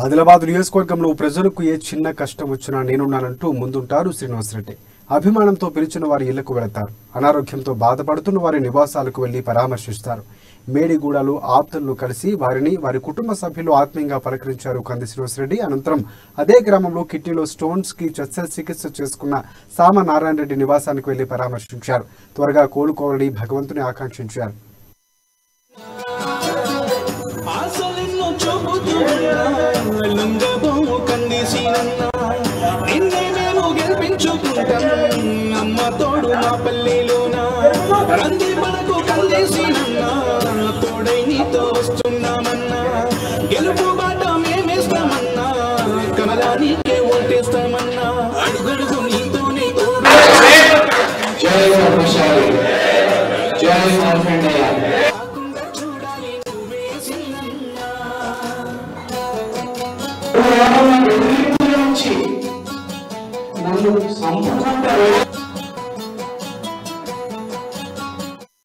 ఆదిలాబాద్ నియోజకవర్గంలో ప్రజలకు ఏ చిన్న కష్టం వచ్చినా నేనున్నానంటూ ముందుంటారు శ్రీనివాసరెడ్డి. అభిమానంతో పిలిచిన వారి ఇళ్లకు వెళతారు. అనారోగ్యంతో బాధపడుతున్న వారి నివాసాలకు వెళ్లి పరామర్శిస్తారు. మేడిగూడలో ఆప్తులను కలిసి వారిని వారి కుటుంబ సభ్యులు ఆత్మీయంగా పలకరించారు కంది శ్రీనివాసరెడ్డి. అనంతరం అదే గ్రామంలో కిడ్నీలో స్టోన్స్ కి చికిత్స చేసుకున్న సామ నారాయణ రెడ్డి నివాసానికి వెళ్లి పరామర్శించారు. త్వరగా కోలుకోవాలని భగవంతుని ఆకాంక్షించారు. అమ్మ తోడు మా పల్లెలోనా రంది మనకు కందేసినన్నా తోడై నీతో వస్తున్నామన్నా గెలుపు బాట మేమేస్తామన్నా కమలానికే ఓటేస్తామన్నా అడుగడుగు నీతోనే చూడాలి నువ్వేసినన్నా నన్ను సంపూర్ణంగా